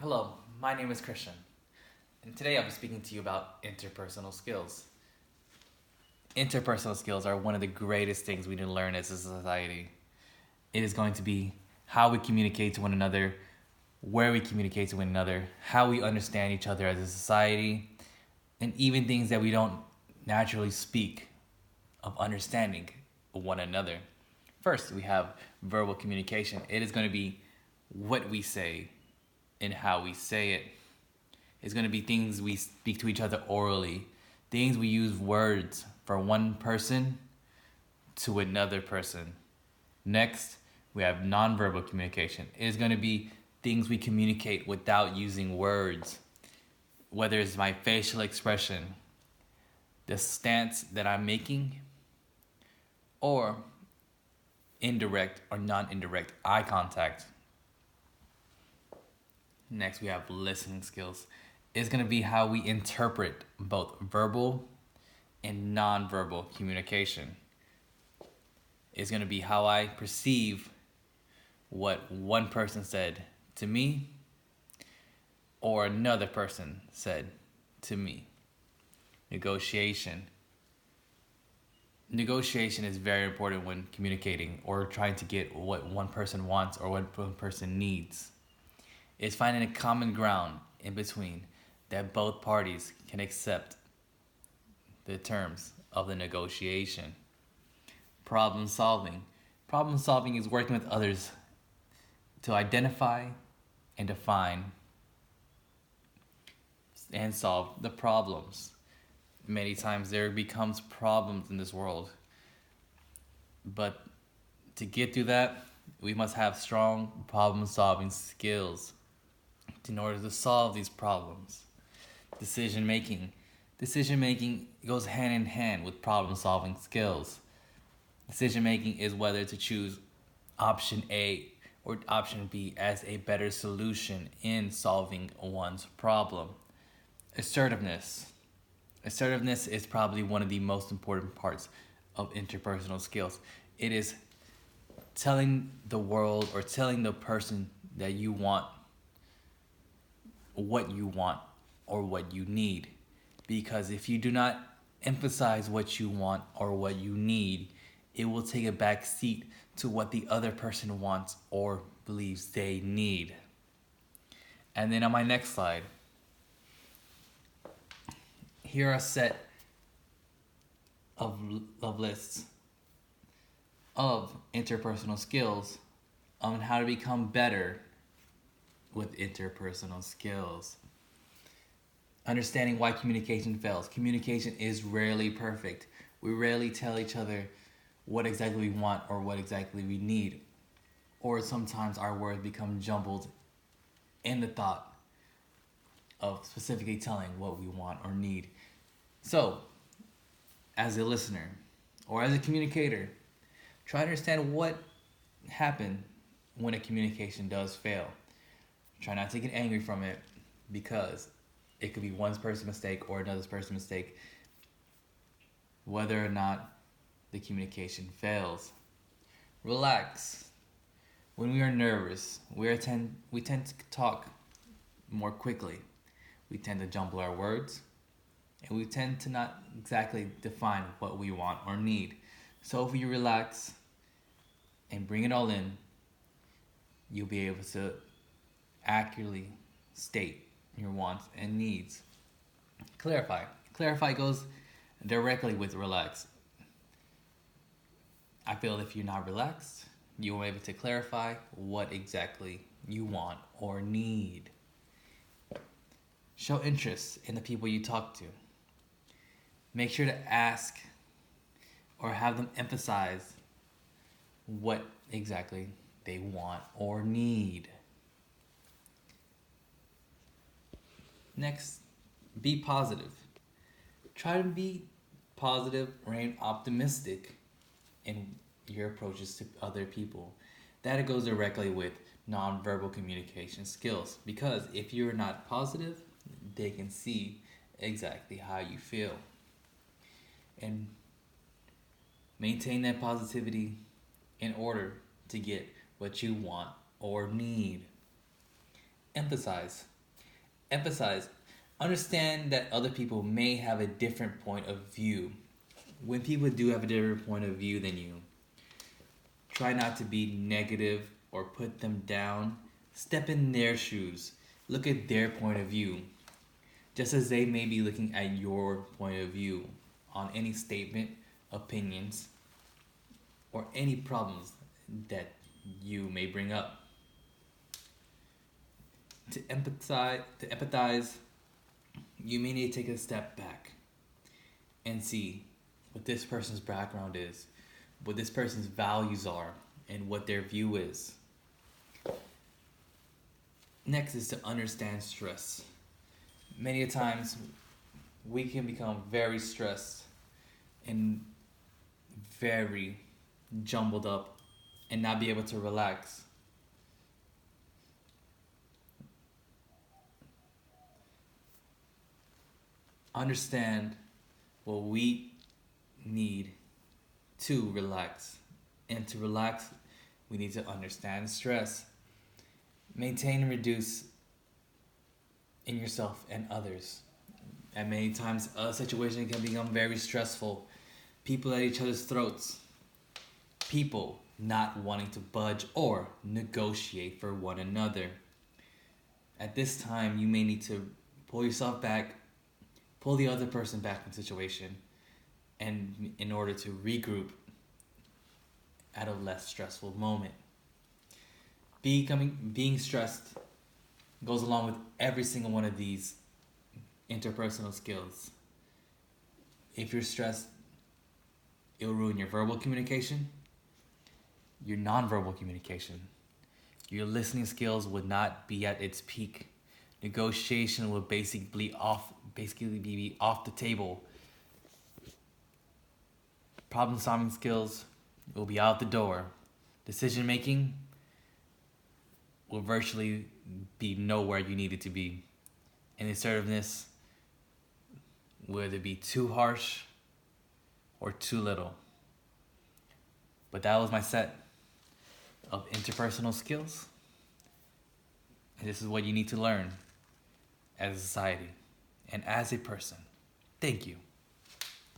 Hello, my name is Christian, and today I'll be speaking to you about interpersonal skills. Interpersonal skills are one of the greatest things we need to learn as a society. It is going to be how we communicate to one another, where we communicate to one another, how we understand each other as a society, and even things that we don't naturally speak of understanding one another. First, we have verbal communication. It is going to be what we say and how we say it. It's going to be things we speak to each other orally, things we use words for one person to another person. Next, we have nonverbal communication. It is going to be things we communicate without using words, whether it's my facial expression, the stance that I'm making, or indirect or non-indirect eye contact. Next, we have listening skills. It's going to be how we interpret both verbal and nonverbal communication. It's going to be how I perceive what one person said to me or another person said to me. Negotiation. Negotiation is very important when communicating or trying to get what one person wants or what one person needs. It's finding a common ground in between that both parties can accept the terms of the negotiation. Problem solving. Problem solving is working with others to identify and define and solve the problems. Many times there becomes problems in this world, but to get through that, we must have strong problem solving skills in order to solve these problems. Decision making. Decision making goes hand in hand with problem solving skills. Decision making is whether to choose option A or option B as a better solution in solving one's problem. Assertiveness. Assertiveness is probably one of the most important parts of interpersonal skills. It is telling the world or telling the person that you want what you want or what you need. Because if you do not emphasize what you want or what you need, it will take a back seat to what the other person wants or believes they need. And then on my next slide, here are a set of lists of interpersonal skills on how to become better with interpersonal skills. Understanding why communication fails. Communication is rarely perfect. We rarely tell each other what exactly we want or what exactly we need. Or sometimes our words become jumbled in the thought of specifically telling what we want or need. So, as a listener or as a communicator, try to understand what happened when a communication does fail. Try not to get angry from it because it could be one person's mistake or another person's mistake, whether or not the communication fails. Relax. When we are nervous, we tend to talk more quickly. We tend to jumble our words, and we tend to not exactly define what we want or need. So if you relax and bring it all in, you'll be able to accurately state your wants and needs. Clarify. Clarify goes directly with relax. I feel if you're not relaxed, you won't be able to clarify what exactly you want or need. Show interest in the people you talk to. Make sure to ask or have them emphasize what exactly they want or need. Next, be positive. Try to be positive and optimistic in your approaches to other people. That goes directly with nonverbal communication skills, because if you're not positive, they can see exactly how you feel. And maintain that positivity in order to get what you want or need. Emphasize. Emphasize. Understand that other people may have a different point of view. When people do have a different point of view than you, try not to be negative or put them down. Step in their shoes. Look at their point of view. Just as they may be looking at your point of view on any statement, opinions, or any problems that you may bring up. To empathize, you may need to take a step back and see what this person's background is, what this person's values are, and what their view is. Next is to understand stress. Many a times we can become very stressed and very jumbled up and not be able to relax. Understand what we need to relax. And to relax, we need to understand stress. Maintain and reduce in yourself and others. And many times a situation can become very stressful. People at each other's throats. People not wanting to budge or negotiate for one another. At this time, you may need to pull yourself back, pull the other person back from the situation, and in order to regroup at a less stressful moment. Being stressed goes along with every single one of these interpersonal skills. If you're stressed, it'll ruin your verbal communication, your nonverbal communication. Your listening skills would not be at its peak. Negotiation will basically be off the table. Problem solving skills will be out the door. Decision making will virtually be nowhere you need it to be. And assertiveness will either be too harsh or too little. But that was my set of interpersonal skills. And this is what you need to learn as a society and as a person. Thank you.